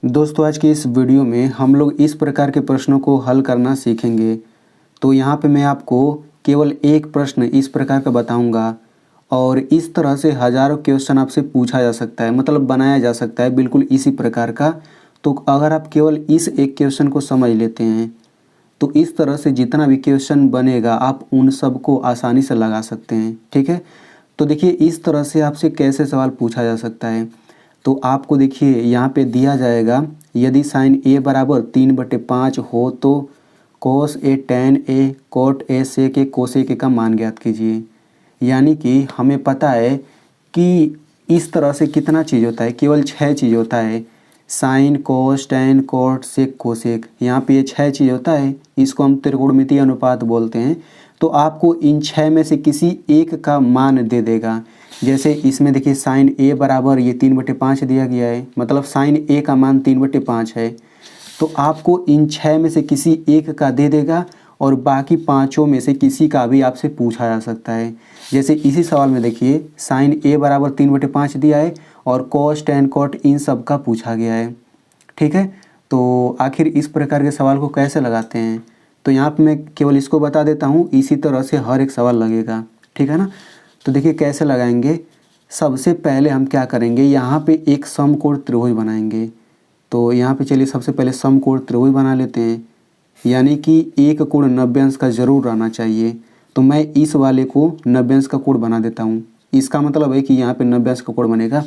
दोस्तों आज की इस वीडियो में हम लोग इस प्रकार के प्रश्नों को हल करना सीखेंगे। तो यहाँ पे मैं आपको केवल एक प्रश्न इस प्रकार का बताऊंगा और इस तरह से हज़ारों क्वेश्चन आपसे पूछा जा सकता है, मतलब बनाया जा सकता है बिल्कुल इसी प्रकार का। तो अगर आप केवल इस एक क्वेश्चन को समझ लेते हैं तो इस तरह से जितना भी क्वेश्चन बनेगा आप उन सब को आसानी से लगा सकते हैं। ठीक है, तो देखिए इस तरह से आपसे कैसे सवाल पूछा जा सकता है। तो आपको देखिए यहाँ पे दिया जाएगा, यदि साइन ए बराबर 3/5 हो तो cos A tan A cot A sec A cosec A का मान ज्ञात कीजिए। यानी कि हमें पता है कि इस तरह से कितना चीज़ होता है, केवल 6 चीज़ होता है। Sine cos tan cot sec cosec, यहाँ पे ये 6 चीज़ होता है। इसको हम त्रिकोणमितीय अनुपात बोलते हैं। तो आपको इन 6 में से किसी एक का मान दे देगा। जैसे इसमें देखिए साइन ए बराबर ये 3/5 दिया गया है, मतलब साइन ए का मान 3/5 है। तो आपको इन 6 में से किसी एक का दे देगा और बाकी पाँचों में से किसी का भी आपसे पूछा जा सकता है। जैसे इसी सवाल में देखिए साइन ए बराबर 3/5 दिया है और कोस टेन कोट इन सब का पूछा गया है। ठीक है, तो आखिर इस प्रकार के सवाल को कैसे लगाते हैं, तो यहाँ पे मैं केवल इसको बता देता हूँ। इसी तरह से हर एक सवाल लगेगा, ठीक है ना। तो देखिए कैसे लगाएंगे। सबसे पहले हम क्या करेंगे, यहाँ पे एक समकोण त्रिभुज बनाएंगे। तो यहाँ पे चलिए सबसे पहले समकोण त्रिभुज बना लेते हैं, यानी कि एक कोण 90 अंश का जरूर रहना चाहिए। तो मैं इस वाले को 90 अंश का कोण बना देता हूँ। इसका मतलब है कि यहाँ पे 90 अंश का कोण बनेगा।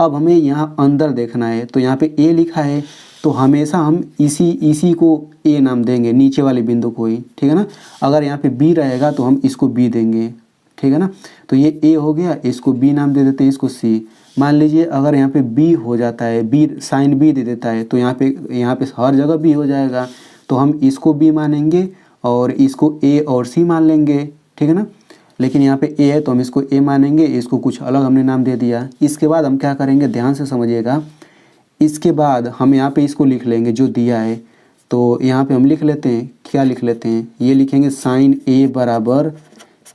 अब हमें यहाँ अंदर देखना है, तो यहाँ पे ए लिखा है तो हमेशा हम इसी को ए नाम देंगे, नीचे वाले बिंदु को ही, ठीक है ना। अगर यहाँ पे बी रहेगा तो हम इसको बी देंगे, ठीक है ना। तो ये ए हो गया, इसको बी नाम दे देते हैं, इसको सी। मान लीजिए अगर यहाँ पे बी हो जाता है, बी साइन बी दे देता है तो यहाँ पे हर जगह बी हो जाएगा। तो हम इसको बी मानेंगे और इसको ए और सी मान लेंगे, ठीक है ना। लेकिन यहाँ पे ए है तो हम इसको ए मानेंगे, इसको कुछ अलग हमने नाम दे दिया। इसके बाद हम क्या करेंगे, ध्यान से समझिएगा। इसके बाद हम यहाँ पे इसको लिख लेंगे जो दिया है। तो यहाँ पे हम लिख लेते हैं, क्या लिख लेते हैं, ये लिखेंगे साइन ए बराबर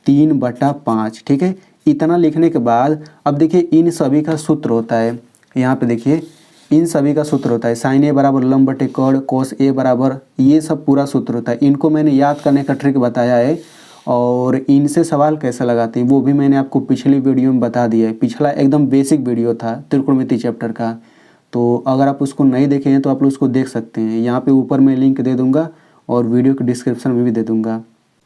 3/5, ठीक है। इतना लिखने के बाद अब देखिए इन सभी का सूत्र होता है, यहाँ पे देखिए इन सभी का सूत्र होता है साइन ए बराबर लंब बटे कर्ण, कोस ए बराबर, ये सब पूरा सूत्र होता है। इनको मैंने याद करने का ट्रिक बताया है और इनसे सवाल कैसे लगाते हैं वो भी मैंने आपको पिछली वीडियो में बता दिया है। पिछला एकदम बेसिक वीडियो था त्रिकोणमिति चैप्टर का, तो अगर आप उसको नहीं देखे हैं तो आप लोग उसको देख सकते हैं। यहाँ पे ऊपर मैं लिंक दे दूँगा और वीडियो के डिस्क्रिप्शन में भी दे दूँगा।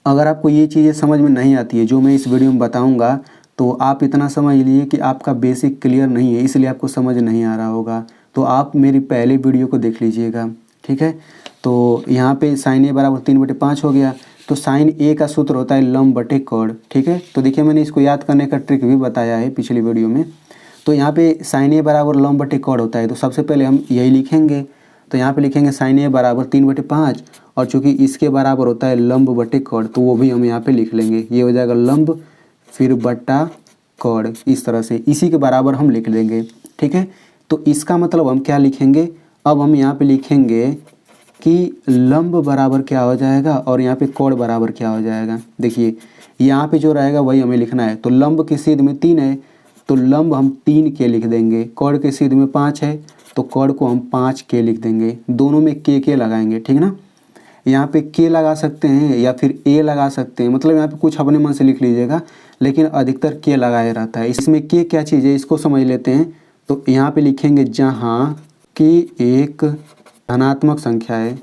अगर आपको ये चीज़ें समझ में नहीं आती है जो मैं इस वीडियो में बताऊँगा, तो आप इतना समझ लीजिए कि आपका बेसिक क्लियर नहीं है, इसलिए आपको समझ नहीं आ रहा होगा। तो आप मेरी पहले वीडियो को देख लीजिएगा, ठीक है। तो यहाँ पे साइन ए बराबर 3/5 हो गया। तो साइन ए का सूत्र होता है लंब बटे कर्ण, ठीक है। तो देखिए मैंने इसको याद करने का ट्रिक भी बताया है पिछली वीडियो में। तो यहाँ पे साइन ए बराबर लंब बटे कर्ण होता है, तो सबसे पहले हम यही लिखेंगे। तो यहाँ पे लिखेंगे साइन ए बराबर 3/5 और चूँकि इसके बराबर होता है लंब बटे कर्ण, तो वो भी हम यहाँ पे लिख लेंगे। ये हो जाएगा लंब फिर बट्टा कर्ण, इस तरह से इसी के बराबर हम लिख देंगे, ठीक है। तो इसका मतलब हम क्या लिखेंगे, अब हम यहाँ पे लिखेंगे कि लंब बराबर क्या हो जाएगा और यहाँ पे कोण बराबर क्या हो जाएगा। देखिए यहाँ पे जो रहेगा वही हमें लिखना है। तो लंब की सीध में 3 है तो लंब हम 3 के लिख देंगे, कोण की सीध में 5 है तो कोण को हम 5 के लिख देंगे। दोनों में के लगाएंगे, ठीक ना। यहाँ पे के लगा सकते हैं या फिर ए लगा सकते हैं, मतलब यहाँ पे कुछ अपने मन से लिख लीजिएगा, लेकिन अधिकतर के लगाया रहता है। इसमें के क्या चीज़ है इसको समझ लेते हैं। तो यहाँ पे लिखेंगे जहाँ के एक धनात्मक संख्या है,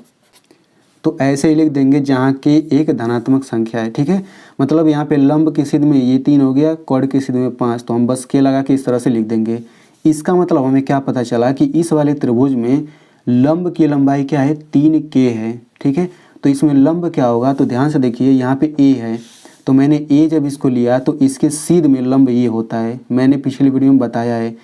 तो ऐसे ही लिख देंगे जहाँ के एक धनात्मक संख्या है, ठीक है। मतलब यहाँ पे लंब की सीध में ये 3 हो गया, कोण की सीध में 5, तो हम बस के लगा के इस तरह से लिख देंगे। इसका मतलब हमें क्या पता चला कि इस वाले त्रिभुज में लंब की लंबाई क्या है, 3 के है, ठीक है। तो इसमें लंब क्या होगा, तो ध्यान से देखिए यहाँ पे ए है, तो मैंने ए जब इसको लिया तो इसके सीध में लंब ये होता है, मैंने पिछली वीडियो में बताया है।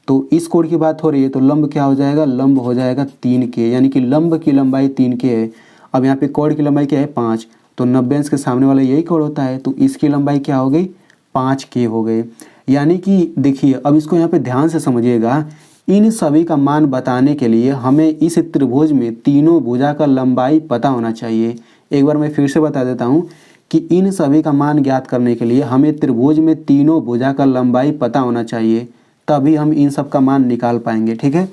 तो इस कोण की बात हो रही है तो लंब क्या हो जाएगा, लंब हो जाएगा 3 के, यानी कि लंब की लंबाई 3 के है। अब यहाँ पे कोण की लंबाई क्या है 5, तो 90 अंश के सामने वाला यही कोण होता है, तो इसकी लंबाई क्या हो गई 5 के हो गए। यानी कि देखिए अब इसको यहाँ पे ध्यान से समझिएगा, इन सभी का मान बताने के लिए हमें इस त्रिभुज में तीनों भुजा का लंबाई पता होना चाहिए। एक बार मैं फिर से बता देता हूँ कि इन सभी का मान ज्ञात करने के लिए हमें त्रिभुज में तीनों भुजा का लंबाई पता होना चाहिए, तभी हम इन सब का मान निकाल पाएंगे, ठीक है।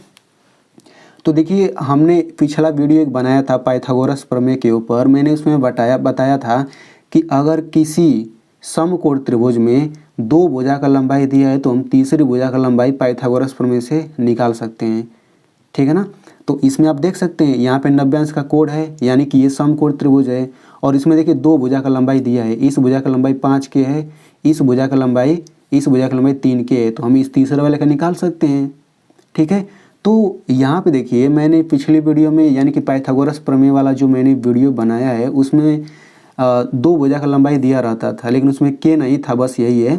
तो देखिए हमने पिछला वीडियो एक बनाया था पाइथागोरस प्रमेय के ऊपर, मैंने उसमें बताया था कि अगर किसी समकोण त्रिभुज में दो भुजा का लंबाई दिया है तो हम तीसरी भुजा का लंबाई पाइथागोरस प्रमेय से निकाल सकते हैं, ठीक है ना। तो इसमें आप देख सकते हैं यहाँ पे 90 अंश का कोण है, यानी कि ये समकोण त्रिभुज है, और इसमें देखिए दो भुजा का लंबाई दिया है, इस भुजा का लंबाई 5 के है, इस भुजा का लंबाई 3 के है, तो हम इस तीसरे वाले का निकाल सकते हैं, ठीक है। तो यहाँ पे देखिए मैंने पिछली वीडियो में यानी कि पाइथागोरस प्रमेय वाला जो मैंने वीडियो बनाया है उसमें दो भुजा का लंबाई दिया रहता था, लेकिन उसमें के नहीं था, बस यही है,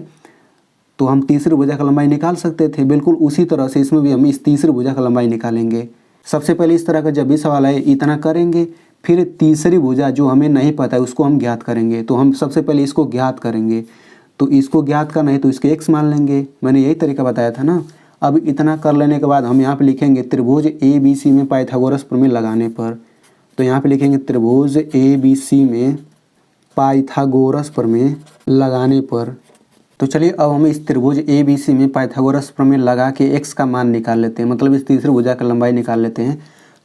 तो हम तीसरी भुजा का लंबाई निकाल सकते थे। बिल्कुल उसी तरह से इसमें भी हम इस तीसरी भुजा का लंबाई निकालेंगे। सबसे पहले इस तरह का जब भी सवाल आए इतना करेंगे, फिर तीसरी भुजा जो हमें नहीं पता है उसको हम ज्ञात करेंगे। तो हम सबसे पहले इसको ज्ञात करेंगे, तो इसको ज्ञात करना है तो इसके x मान लेंगे, मैंने यही तरीका बताया था ना। अब इतना कर लेने के बाद हम यहाँ पे लिखेंगे त्रिभुज ABC में पाइथागोरस प्रमेय लगाने पर, तो यहाँ पे लिखेंगे त्रिभुज ABC में पाइथागोरस प्रमेय लगाने पर। तो चलिए अब हम इस त्रिभुज ABC में पाइथागोरस प्रमेय लगा के x का मान निकाल लेते हैं, मतलब इस तीसरी भुजा का लंबाई निकाल लेते हैं।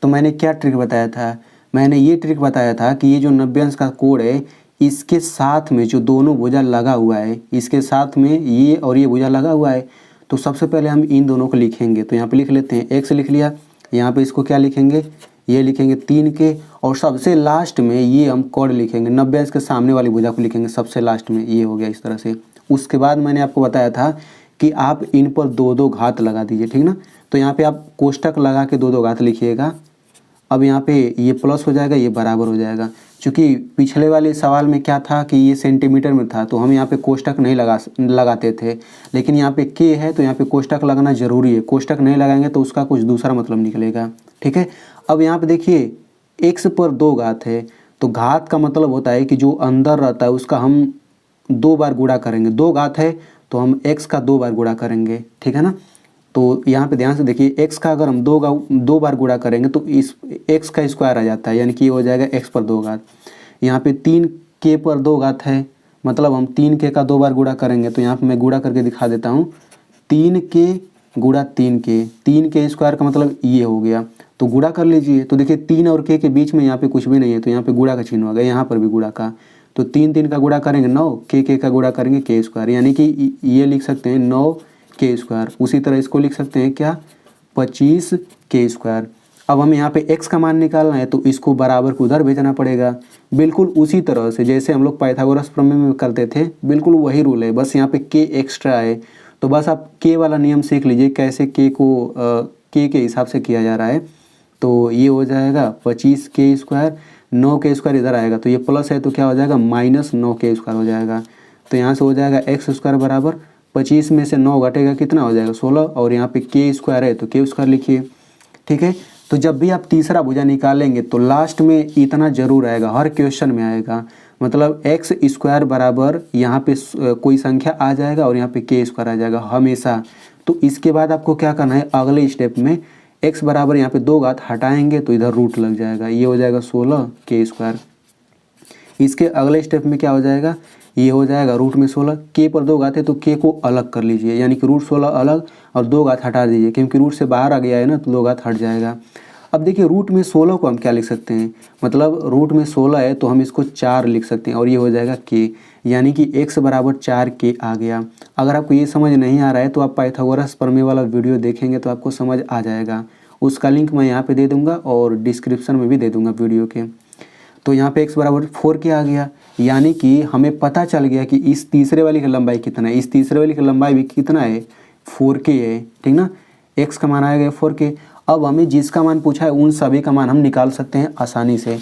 तो मैंने क्या ट्रिक बताया था, मैंने ये ट्रिक बताया था कि ये जो 90 अंश का कोण है इसके साथ में जो दोनों भुजा लगा हुआ है, इसके साथ में ये और ये भुजा लगा हुआ है, तो सबसे पहले हम इन दोनों को लिखेंगे। तो यहाँ पे लिख लेते हैं, x लिख लिया, यहाँ पे इसको क्या लिखेंगे, ये लिखेंगे 3 के, और सबसे लास्ट में ये हम कोण लिखेंगे, 90 अंश के सामने वाली भुजा को लिखेंगे सबसे लास्ट में, ये हो गया इस तरह से। उसके बाद मैंने आपको बताया था कि आप इन पर दो दो घात लगा दीजिए, ठीक ना। तो यहाँ पे आप कोष्टक लगा के दो दो घात लिखिएगा। अब यहाँ पे ये प्लस हो जाएगा, ये बराबर हो जाएगा। क्योंकि पिछले वाले सवाल में क्या था कि ये सेंटीमीटर में था, तो हम यहाँ पे कोष्टक नहीं लगाते थे, लेकिन यहाँ पे के है तो यहाँ पे कोष्टक लगाना जरूरी है। कोष्टक नहीं लगाएंगे तो उसका कुछ दूसरा मतलब निकलेगा, ठीक है। अब यहाँ पे देखिए x पर दो घात है, तो घात का मतलब होता है कि जो अंदर रहता है उसका हम दो बार गुणा करेंगे। दो घात है तो हम x का दो बार गुणा करेंगे, ठीक है ना। तो यहाँ पे ध्यान से देखिए x का अगर हम दो बार गुणा करेंगे तो इस x का स्क्वायर आ जाता है, यानी कि ये हो जाएगा x पर दो घात। यहाँ पे 3k पर दो घात है, मतलब हम 3k का दो बार गुणा करेंगे। तो यहाँ पे मैं गुणा करके दिखा देता हूँ, 3k गुणा 3k स्क्वायर का मतलब ये हो गया। तो गुणा कर लीजिए, तो देखिए 3 और k के बीच में यहाँ पे कुछ भी नहीं है, तो यहाँ पे गुणा का चिन्ह हो गया, यहाँ पर भी गुणा का। तो 3 का गुणा करेंगे 9, k का गुणा करेंगे k स्क्वायर, यानी कि ये लिख सकते हैं 9k स्क्वायर। उसी तरह इसको लिख सकते हैं क्या, 25k स्क्वायर। अब हमें यहाँ पे x का मान निकालना है तो इसको बराबर को उधर भेजना पड़ेगा। बिल्कुल उसी तरह से जैसे हम लोग पाइथागोरस प्रमेय में करते थे, बिल्कुल वही रूल है, बस यहाँ पे k एक्स्ट्रा है। तो बस आप k वाला नियम सीख लीजिए कैसे k को k के हिसाब से किया जा रहा है। तो ये हो जाएगा 25k स्क्वायर, 9k स्क्वायर इधर आएगा, तो ये प्लस है तो क्या हो जाएगा -9k स्क्वायर हो जाएगा। तो यहाँ से हो जाएगा x स्क्वायर बराबर 25 में से 9 घटेगा कितना हो जाएगा 16, और यहाँ पे k स्क्वायर है तो k स्क्वायर लिखिए, ठीक है। तो जब भी आप तीसरा भुजा निकालेंगे तो लास्ट में इतना जरूर आएगा, हर क्वेश्चन में आएगा, मतलब x स्क्वायर बराबर यहाँ पे कोई संख्या आ जाएगा और यहाँ पे k स्क्वायर आ जाएगा हमेशा। तो इसके बाद आपको क्या करना है, अगले स्टेप में x बराबर यहाँ पे दो घात हटाएंगे तो इधर रूट लग जाएगा, ये हो जाएगा 16k स्क्वायर। इसके अगले स्टेप में क्या हो जाएगा, ये हो जाएगा रूट में 16, k पर दो घात है तो k को अलग कर लीजिए, यानी कि रूट 16 अलग और दो घात हटा दीजिए, क्योंकि रूट से बाहर आ गया है ना तो दो घात हट जाएगा। अब देखिए रूट में 16 को हम क्या लिख सकते हैं, मतलब रूट में 16 है तो हम इसको 4 लिख सकते हैं, और ये हो जाएगा k, यानी कि x बराबर 4k आ गया। अगर आपको ये समझ नहीं आ रहा है तो आप पाइथागोरस प्रमेय वाला वीडियो देखेंगे तो आपको समझ आ जाएगा। उसका लिंक मैं यहाँ पे दे दूँगा और डिस्क्रिप्शन में भी दे दूँगा वीडियो के। तो यहाँ पे x बराबर 4k आ गया, यानी कि हमें पता चल गया कि इस तीसरे वाली की लंबाई कितना है, इस तीसरे वाली की लंबाई भी कितना है 4k है, ठीक ना। x का मान आएगा 4k। अब हमें जिसका मान पूछा है उन सभी का मान हम निकाल सकते हैं आसानी से,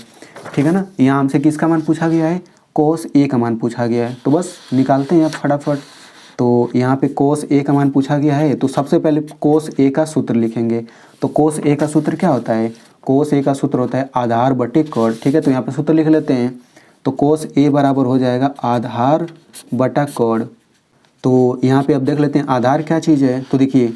ठीक है ना। यहाँ हमसे किसका मान पूछा गया है, cos a का मान पूछा गया है, तो बस निकालते हैं आप फटाफट। तो यहाँ पे cos a का मान पूछा गया है, तो सबसे पहले cos a का सूत्र लिखेंगे। तो cos a का सूत्र क्या होता है, cos a का सूत्र होता है आधार बटे कॉड, ठीक है। तो यहाँ पे सूत्र लिख लेते हैं, तो cos a बराबर हो जाएगा आधार बटा कॉड। तो यहाँ पे अब देख लेते हैं आधार क्या चीज़ है, तो देखिए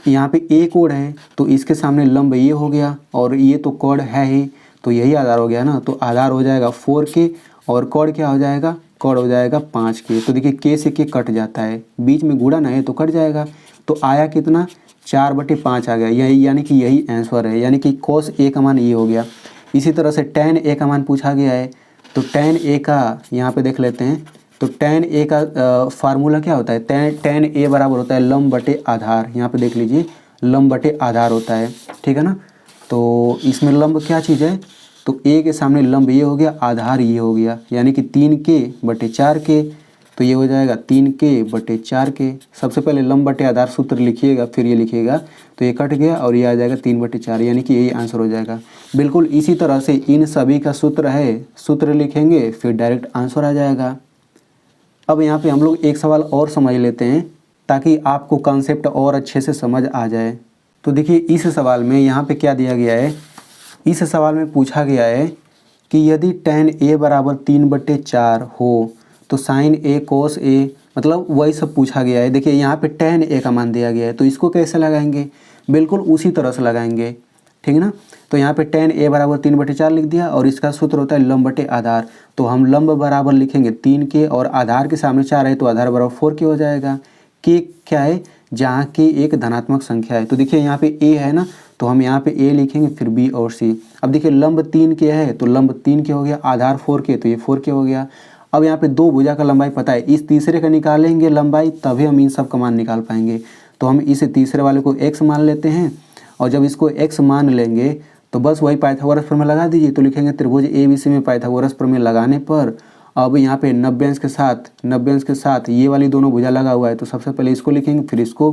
यहाँ पे a कोण है तो इसके सामने लंब ये हो गया, और ये तो कॉड है ही, तो यही आधार हो गया ना। तो आधार हो जाएगा 4k, और कॉड क्या हो जाएगा, कॉड हो जाएगा 5k। तो देखिए k से k कट जाता है, बीच में गुणा ना है तो कट जाएगा। तो आया कितना 4/5 आ गया, यही यानी कि यही आंसर है, यानी कि cos A का मान ये हो गया। इसी तरह से tan A का मान पूछा गया है, तो tan A का यहाँ पे देख लेते हैं। तो tan A का फार्मूला क्या होता है, tan A बराबर होता है लंब बटे आधार। यहाँ पे देख लीजिए लंब बटे आधार होता है, ठीक है ना। तो इसमें लंब क्या चीज़ है, तो A के सामने लंब ये हो गया, आधार ये हो गया, यानी कि 3k/4k। तो ये हो जाएगा 3k/4k। सबसे पहले लंब बटे आधार सूत्र लिखिएगा, फिर ये लिखिएगा, तो ये कट गया और ये आ जाएगा 3/4, यानी कि यही आंसर हो जाएगा। बिल्कुल इसी तरह से इन सभी का सूत्र है, सूत्र लिखेंगे फिर डायरेक्ट आंसर आ जाएगा। अब यहाँ पे हम लोग एक सवाल और समझ लेते हैं ताकि आपको कॉन्सेप्ट और अच्छे से समझ आ जाए। तो देखिए इस सवाल में यहाँ पे क्या दिया गया है, इस सवाल में पूछा गया है कि यदि tan A बराबर 3/4 हो तो sin A cos A, मतलब वही सब पूछा गया है। देखिए यहाँ पे tan A का मान दिया गया है, तो इसको कैसे लगाएंगे, बिल्कुल उसी तरह से लगाएंगे, ठीक है ना। तो यहाँ पे tan A बराबर 3/4 लिख दिया और इसका सूत्र होता है लंब बटे आधार। तो हम लंब बराबर लिखेंगे 3k और आधार के सामने 4 है तो आधार बराबर 4k हो जाएगा। k क्या है, जहाँ k एक धनात्मक संख्या है। तो देखिए यहाँ पे a है ना, तो हम यहाँ पे a लिखेंगे फिर b और c। अब देखिए लंब 3k है तो लंब 3k हो गया, आधार 4k तो ये 4k हो गया। अब यहाँ पे दो भुजा का लंबाई पता है, इस तीसरे का निकालेंगे लंबाई तभी हम इन सब का मान निकाल पाएंगे। तो हम इस तीसरे वाले को x मान लेते हैं और जब इसको x मान लेंगे तो बस वही पाइथागोरस प्रमेय लगा दीजिए। तो लिखेंगे त्रिभुज ABC में पाइथागोरस प्रमेय लगाने पर अब यहाँ पे 90 अंश के साथ ये वाली दोनों भुजा लगा हुआ है, तो सबसे पहले इसको लिखेंगे फिर इसको,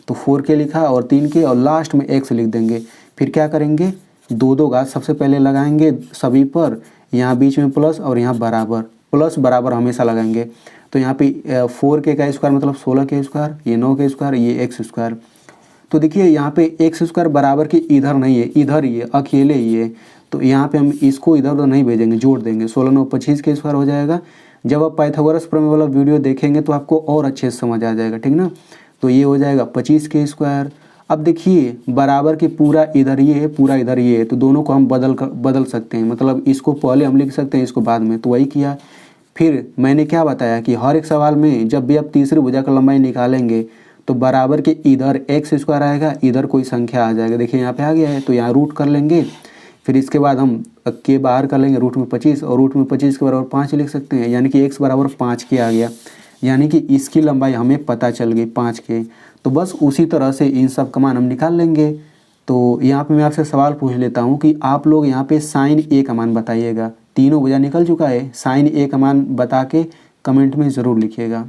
तो 4k लिखा और 3k और लास्ट में x लिख देंगे। फिर क्या करेंगे, दो घात सबसे पहले लगाएंगे सभी पर, यहाँ बीच में प्लस और यहाँ बराबर, प्लस बराबर हमेशा लगाएंगे। तो यहाँ पे 4k का स्क्वायर मतलब 16k स्क्वायर, ये 9k स्क्वायर, ये x स्क्वायर। तो देखिए यहाँ पे x स्क्वायर बराबर के इधर नहीं है, इधर ही है, अकेले ही है। तो यहाँ पे हम इसको इधर उधर नहीं भेजेंगे, जोड़ देंगे, 16 9 25 के स्क्वायर हो जाएगा। जब आप पाइथागोरस प्रमेय वाला वीडियो देखेंगे तो आपको और अच्छे से समझ आ जाएगा, ठीक ना। तो ये हो जाएगा 25 के स्क्वायर। अब देखिए बराबर के पूरा इधर ये है, पूरा इधर ये है, तो दोनों को हम बदल सकते हैं, मतलब इसको पहले हम लिख सकते हैं, इसको बाद में, तो वही किया। फिर मैंने क्या बताया कि हर एक सवाल में जब भी आप तीसरी भुजा का लंबाई निकालेंगे तो बराबर के इधर x स्क्वायर आएगा, इधर कोई संख्या आ जाएगा। देखिए यहाँ पे आ गया है, तो यहाँ रूट कर लेंगे, फिर इसके बाद हम के बाहर कर लेंगे रूट में 25 और रूट में 25 के बराबर 5 लिख सकते हैं, यानी कि x बराबर 5k आ गया, यानी कि इसकी लंबाई हमें पता चल गई 5k। तो बस उसी तरह से इन सब का मान हम निकाल लेंगे। तो यहाँ पे मैं आपसे सवाल पूछ लेता हूँ कि आप लोग यहाँ पे sin A का मान बताइएगा। तीनों भुजा निकल चुका है, sin A का मान बता के कमेंट में ज़रूर लिखिएगा।